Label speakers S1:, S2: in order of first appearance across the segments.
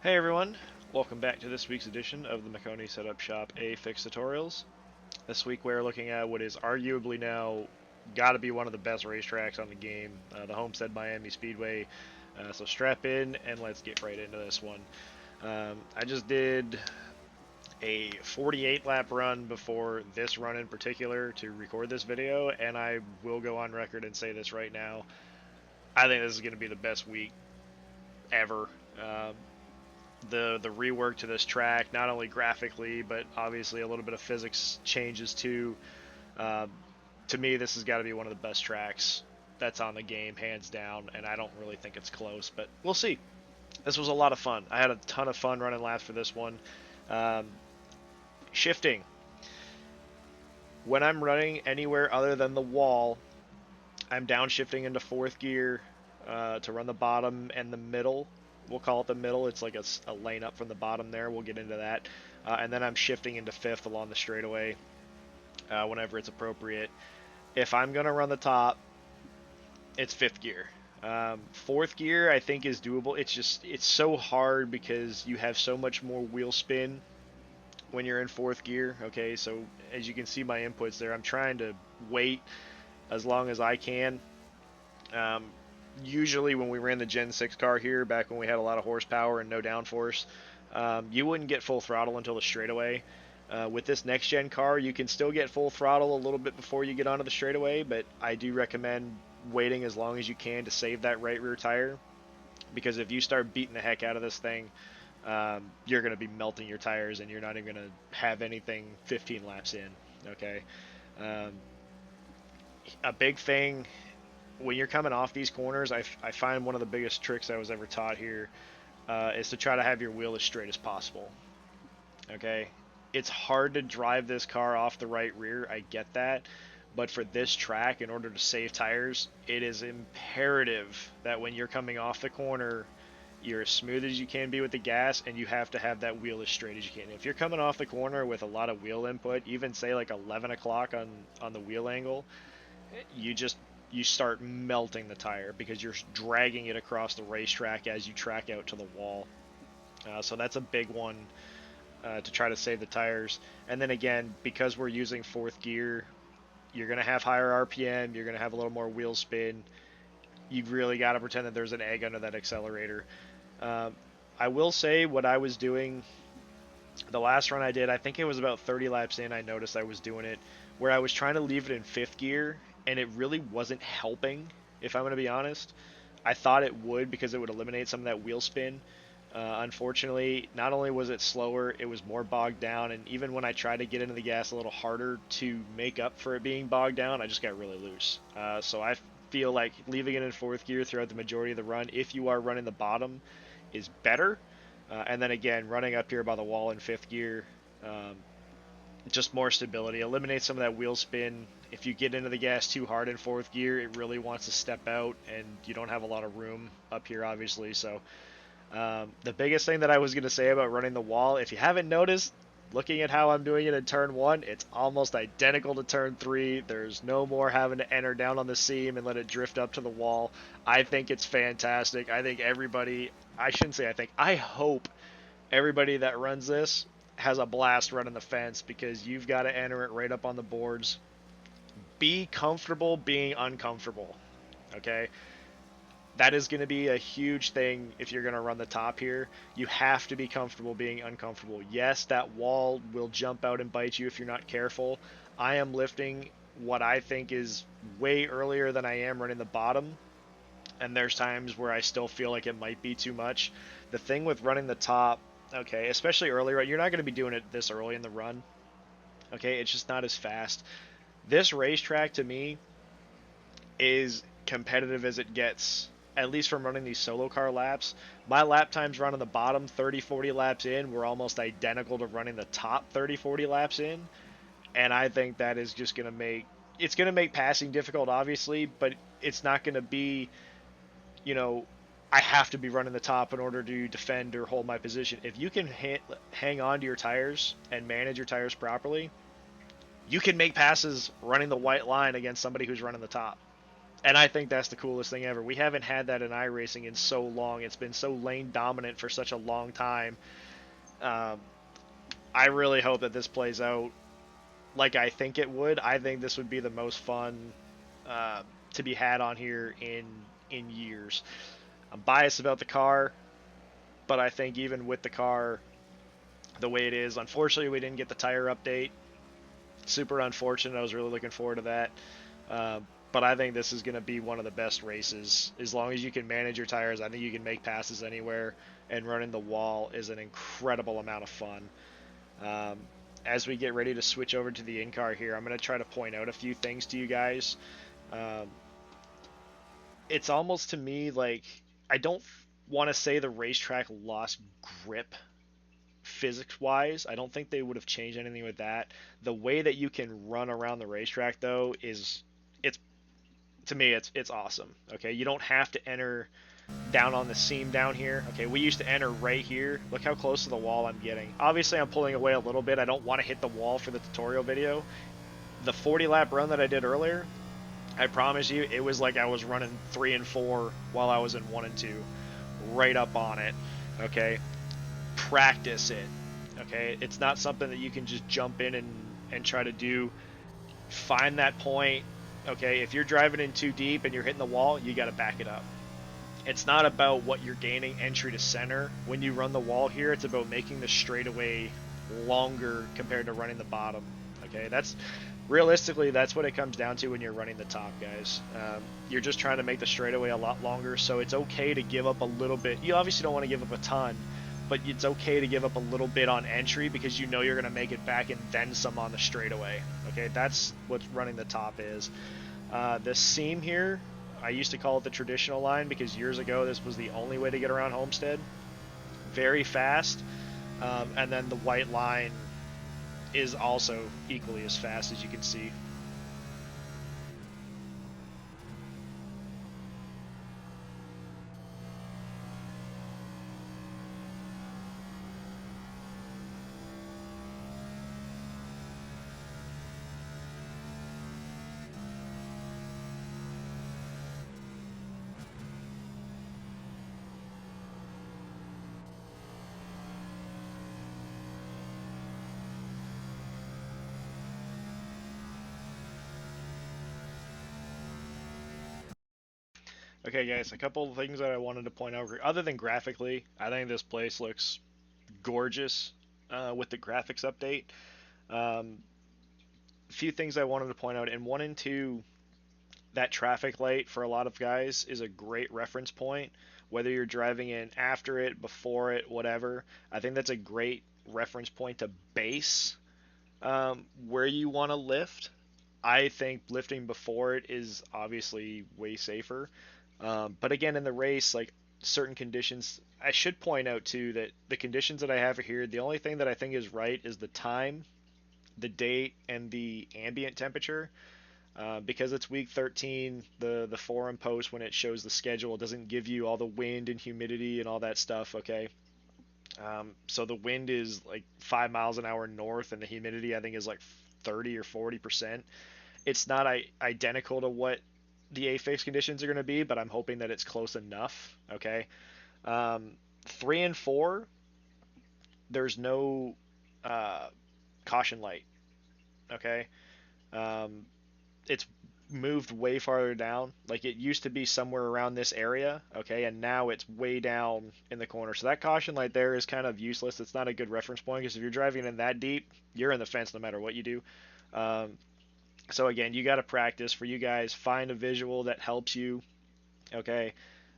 S1: Hey everyone, welcome back to this week's edition of the Maconi Setup Shop A Fix Tutorials. This week we're looking at what is arguably now got to be one of the best racetracks on the game, the Homestead Miami Speedway. So strap in and let's get right into this one. I just did a 48 lap run before this run in particular to record this video, and I will go on record and say this right now. I think this is going to be the best week ever. The rework to this track, not only graphically but obviously a little bit of physics changes too. Uh, to me, this has got to be one of the best tracks that's on the game, hands down, and I don't really think it's close, but we'll see. This was a lot of fun. I had a ton of fun running laps for this one. Um, Shifting. When I'm running anywhere other than the wall, I'm downshifting into fourth gear to run the bottom and the middle. We'll call it the middle. It's like a lane up from the bottom there. We'll get into that. And then I'm shifting into fifth along the straightaway whenever it's appropriate. If I'm going to run the top, it's fifth gear. Fourth gear, I think, is doable. It's so hard because you have so much more wheel spin when you're in fourth gear. Okay, so as you can see my inputs there, I'm trying to wait as long as I can. Um, Usually when we ran the Gen 6 car here, back when we had a lot of horsepower and no downforce, you wouldn't get full throttle until the straightaway. With this next gen car, you can still get full throttle a little bit before you get onto the straightaway, but I do recommend waiting as long as you can to save that right rear tire, because if you start beating the heck out of this thing, you're going to be melting your tires and you're not even going to have anything 15 laps in. Okay. Um, a big thing when you're coming off these corners, I find one of the biggest tricks I was ever taught here is to try to have your wheel as straight as possible. Okay, it's hard to drive this car off the right rear. I get that, but for this track, in order to save tires, it is imperative that when you're coming off the corner, you're as smooth as you can be with the gas, and you have to have that wheel as straight as you can. If you're coming off the corner with a lot of wheel input, even say like 11 o'clock on the wheel angle, you just you start melting the tire because you're dragging it across the racetrack as you track out to the wall. So that's a big one to try to save the tires. And then again, because we're using fourth gear, you're going to have higher RPM, you're going to have a little more wheel spin. You really got to pretend that there's an egg under that accelerator. Uh, I will say what I was doing the last run I did, I think it was about 30 laps in, I noticed I was doing it where I was trying to leave it in fifth gear, and it really wasn't helping, if I'm going to be honest. I thought it would because it would eliminate some of that wheel spin. Unfortunately, not only was it slower, it was more bogged down, and even when I tried to get into the gas a little harder to make up for it being bogged down, I just got really loose. So I feel like leaving it in fourth gear throughout the majority of the run, if you are running the bottom, is better. And then again, running up here by the wall in fifth gear, um, just more stability. Eliminates some of that wheel spin. If you get into the gas too hard in fourth gear, it really wants to step out, and you don't have a lot of room up here, obviously. So the biggest thing that I was going to say about running the wall, if you haven't noticed, looking at how I'm doing it in turn one, it's almost identical to turn three. There's no more having to enter down on the seam and let it drift up to the wall. I think it's fantastic. I think everybody, I shouldn't say I think, I hope everybody that runs this has a blast running the fence, because you've got to enter it right up on the boards. Be comfortable being uncomfortable. Okay? That is going to be a huge thing if you're going to run the top here. You have to be comfortable being uncomfortable. Yes, that wall will jump out and bite you if you're not careful. I am lifting what I think is way earlier than I am running the bottom, and there's times where I still feel like it might be too much. The thing with running the top, okay, especially early, right? You're not going to be doing it this early in the run. Okay, it's just not as fast. This racetrack to me is competitive as it gets, at least from running these solo car laps. My lap times run on the bottom 30, 40 laps in were almost identical to running the top 30, 40 laps in. And I think that is just going to make, it's going to make passing difficult, obviously, but it's not going to be, you know, I have to be running the top in order to defend or hold my position. If you can hang on to your tires and manage your tires properly, you can make passes running the white line against somebody who's running the top. And I think that's the coolest thing ever. We haven't had that in iRacing in so long. It's been so lane dominant for such a long time. Um, I really hope that this plays out like I think it would. I think this would be the most fun uh, to be had on here in years. I'm biased about the car, but I think even with the car the way it is, unfortunately we didn't get the tire update. Super unfortunate. I was really looking forward to that. Uh, but I think this is going to be one of the best races. As long as you can manage your tires, I think you can make passes anywhere, and running the wall is an incredible amount of fun. Um, as we get ready to switch over to the in-car here, I'm going to try to point out a few things to you guys. Um, it's almost to me like I don't want to say the racetrack lost grip physics wise. I don't think they would have changed anything with that. The way that you can run around the racetrack though is it's to me it's awesome. Okay, you don't have to enter down on the seam down here. Okay, we used to enter right here. Look how close to the wall I'm getting. Obviously I'm pulling away a little bit. I don't want to hit the wall for the tutorial video. The 40 lap run that I did earlier, I promise you it was like I was running 3 and 4 while I was in 1 and 2, right up on it. Okay, practice it. Okay, it's not something that you can just jump in and try to do. Find that point. Okay, if you're driving in too deep and you're hitting the wall, you got to back it up. It's not about what you're gaining entry to center when you run the wall here. It's about making the straightaway longer compared to running the bottom. Okay, that's realistically that's what it comes down to when you're running the top, guys. You're just trying to make the straightaway a lot longer, so it's okay to give up a little bit. You obviously don't want to give up a ton, but it's okay to give up a little bit on entry because you know you're going to make it back and then some on the straightaway. Okay, that's what running the top is. This seam here, I used to call it the traditional line because years ago this was the only way to get around Homestead. Very fast, and then the white line is also equally as fast as you can see. Okay, guys, a couple of things that I wanted to point out. Other than graphically, I think this place looks gorgeous with the graphics update. Um, a few things I wanted to point out. In 1 and 2, that traffic light for a lot of guys is a great reference point. Whether you're driving in after it, before it, whatever, I think that's a great reference point to base where you want to lift. I think lifting before it is obviously way safer. But again, in the race, like certain conditions, I should point out too that the conditions that I have here, the only thing that I think is right is the time, the date, and the ambient temperature. Because it's week 13, the forum post when it shows the schedule doesn't give you all the wind and humidity and all that stuff. Okay, so the wind is like 5 miles an hour north, and the humidity I think is like 30 or 40%. It's not identical to what the affix conditions are going to be, but I'm hoping that it's close enough. Okay, 3 and 4, there's no uh, caution light. Okay, um, it's moved way farther down. Like it used to be somewhere around this area, okay, and now it's way down in the corner. So that caution light there is kind of useless. It's not a good reference point because if you're driving in that deep, you're in the fence no matter what you do. Um, so again, you got to practice. For you guys, find a visual that helps you, okay.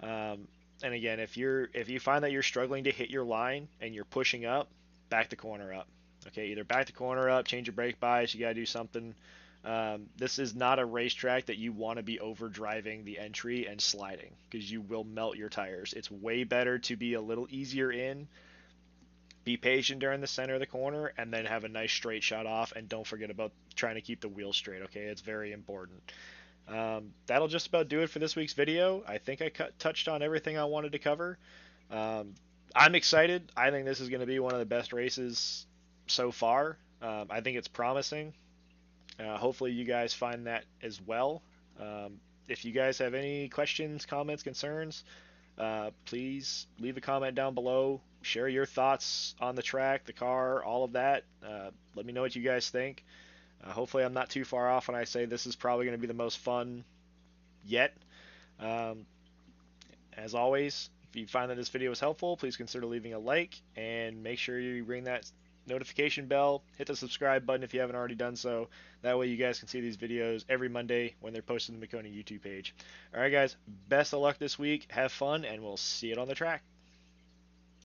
S1: Um, and again, if you find that you're struggling to hit your line and you're pushing up, back the corner up. Okay, either back the corner up, change your brake bias. You got to do something. This is not a racetrack that you want to be overdriving the entry and sliding because you will melt your tires. It's way better to be a little easier in, be patient during the center of the corner, and then have a nice straight shot off. And don't forget about trying to keep the wheel straight. Okay, it's very important. That'll just about do it for this week's video. I think I touched on everything I wanted to cover. Um, I'm excited. I think this is going to be one of the best races so far. I think it's promising. Hopefully, you guys find that as well. Um, if you guys have any questions, comments, concerns, please leave a comment down below. Share your thoughts on the track, the car, all of that. Let me know what you guys think. Hopefully, I'm not too far off when I say this is probably going to be the most fun yet. Um, as always, if you find that this video was helpful, please consider leaving a like and make sure you ring that notification bell. Hit the subscribe button if you haven't already done so. That way you guys can see these videos every Monday when they're posted on the Maconi YouTube page. Alright guys, best of luck this week. Have fun, and we'll see it on the track.